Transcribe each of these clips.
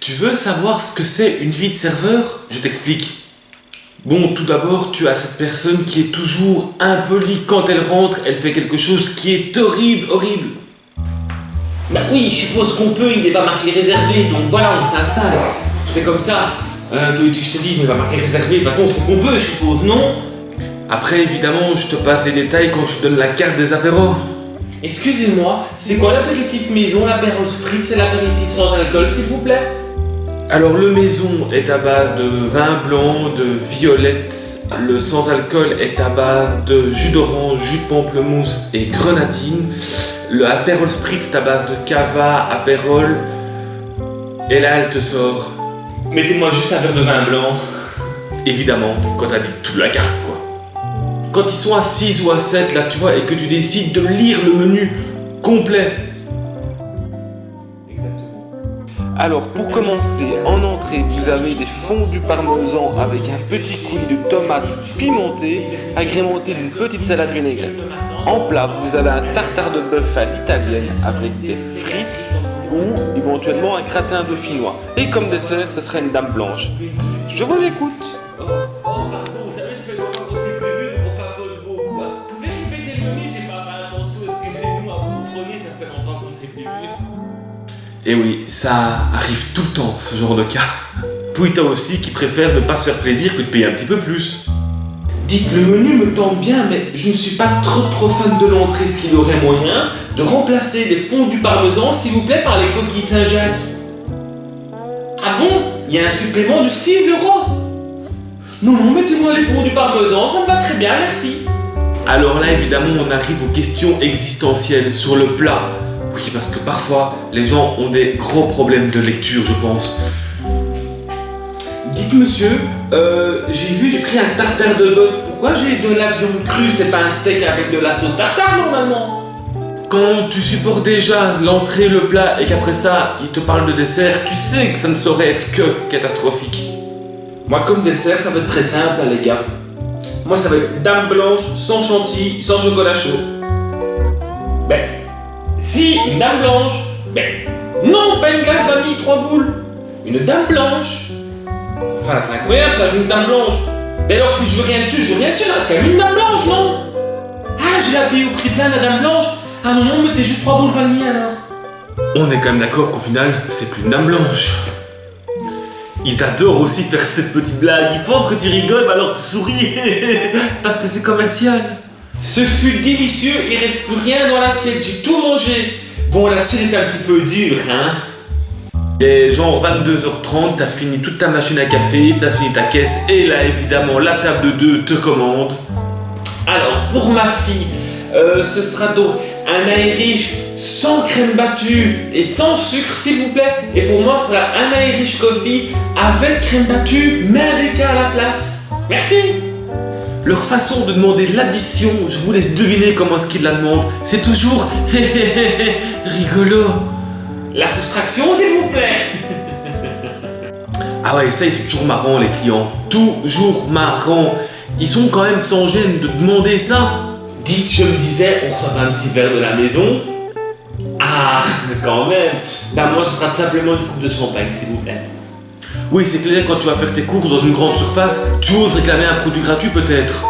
Tu veux savoir ce que c'est une vie de serveur? Je t'explique. Bon, tout d'abord, tu as cette personne qui est toujours impolie. Quand elle rentre, elle fait quelque chose qui est horrible, horrible. Bah oui, je suppose qu'on peut, il n'est pas marqué réservé, donc voilà, on s'installe. C'est comme ça. Que je te dis, il n'est pas marqué réservé, de toute façon, c'est qu'on peut, je suppose, non? Après, évidemment, je te passe les détails quand je te donne la carte des apéros. Excusez-moi, c'est quoi l'apéritif maison, l'apéro spritz et l'apéritif sans alcool, s'il vous plaît? Alors, le maison est à base de vin blanc, de violette. Le sans alcool est à base de jus d'orange, jus de pamplemousse et grenadine. Le apérol spritz est à base de cava, apérol. Et là, elle te sort. Mettez-moi juste un verre de vin blanc. Évidemment, quand t'as dit toute la carte, quoi. Quand ils sont à 6 ou à 7, là, tu vois, et que tu décides de lire le menu complet. Exactement. Alors, pour commencer, en entrée, vous avez des fondus parmesan avec un petit coulis de tomates pimentées, agrémenté d'une petite salade vinaigrette. En plat, vous avez un tartare de bœuf à l'italienne avec des frites ou éventuellement un gratin dauphinois. Et comme dessert, ce serait une dame blanche. Je vous écoute. Oh, pardon, vous savez, ça fait longtemps qu'on s'est plus vu, donc on parle beaucoup. Vous pouvez répéter le menu, j'ai pas fait attention, excusez-nous, vous comprenez, ça fait longtemps qu'on s'est plus vu. Et oui, ça arrive tout le temps, ce genre de cas. Puis t'as aussi qui préfèrent ne pas se faire plaisir que de payer un petit peu plus. Dites, le menu me tente bien, mais je ne suis pas trop fan de l'entrée. Est-ce qu'il y aurait moyen de remplacer les fondus parmesan, s'il vous plaît, par les coquilles Saint-Jacques? Ah bon? Il y a un supplément de 6 €? Non, mettez-moi les fondus parmesan, ça me va très bien, merci. Alors là, évidemment, on arrive aux questions existentielles sur le plat. Oui, parce que parfois, les gens ont des gros problèmes de lecture, je pense. Dites monsieur, j'ai pris un tartare de bœuf. Pourquoi j'ai de la viande crue? C'est pas un steak avec de la sauce tartare normalement? Quand tu supportes déjà l'entrée, le plat, et qu'après ça, il te parle de dessert, tu sais que ça ne saurait être que catastrophique. Moi comme dessert, ça va être très simple les gars. Moi ça va être dame blanche, sans chantilly, sans chocolat chaud. Ben, si, une dame blanche. Ben, non, pas une glace vanille, 3 boules. Une dame blanche. Enfin, c'est incroyable ça, je veux une dame blanche. Mais alors, si je veux rien dessus, ça reste quand même une dame blanche, non? Ah, j'ai la payé au prix plein, la dame blanche. Ah non, mettez juste 3 boules vanille alors. On est quand même d'accord qu'au final, c'est plus une dame blanche. Ils adorent aussi faire cette petite blague. Ils pensent que tu rigoles, mais alors tu souris. Parce que c'est commercial. Ce fut délicieux, il reste plus rien dans l'assiette, j'ai tout mangé. Bon, l'assiette est un petit peu dure, hein. Et genre 22h30, t'as fini toute ta machine à café, t'as fini ta caisse, et là évidemment la table de 2 te commande. Alors pour ma fille, ce sera donc un Irish sans crème battue et sans sucre s'il vous plaît. Et pour moi ce sera un Irish coffee avec crème battue mais un déca à la place. Merci. Leur façon de demander l'addition, je vous laisse deviner comment est-ce qu'ils la demandent. C'est toujours rigolo. La soustraction s'il vous plaît. Ah ouais, ça ils sont toujours marrants les clients. Toujours marrants. Ils sont quand même sans gêne de demander ça. Dites, je me disais, on reçoit un petit verre de la maison. Ah, quand même. Ben moi ce sera simplement une coupe de champagne s'il vous plaît. Oui, c'est clair, quand tu vas faire tes courses dans une grande surface, tu oses réclamer un produit gratuit peut-être.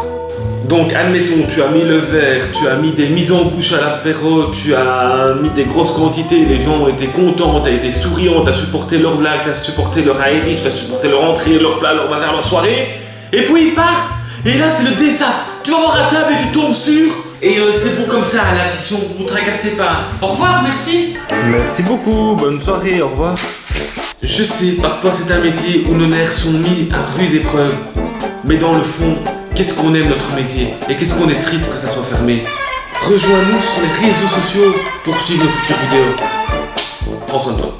Donc, admettons, tu as mis le verre, tu as mis des mises en bouche à l'apéro, tu as mis des grosses quantités, les gens ont été contents, tu as été souriant, tu as supporté leur blague, tu as supporté leur Irish, tu as supporté leur entrée, leur plat, leur bazar, leur soirée. Et puis ils partent. Et là, c'est le désastre. Tu vas voir à table et tu tombes sur... Et c'est bon comme ça, l'addition, vous vous tracassez pas. Au revoir, merci. Merci beaucoup, bonne soirée, au revoir. Je sais, parfois c'est un métier où nos nerfs sont mis à rude épreuve. Mais dans le fond, qu'est-ce qu'on aime notre métier et qu'est-ce qu'on est triste que ça soit fermé. Rejoins-nous sur les réseaux sociaux pour suivre nos futures vidéos. Prends soin de toi.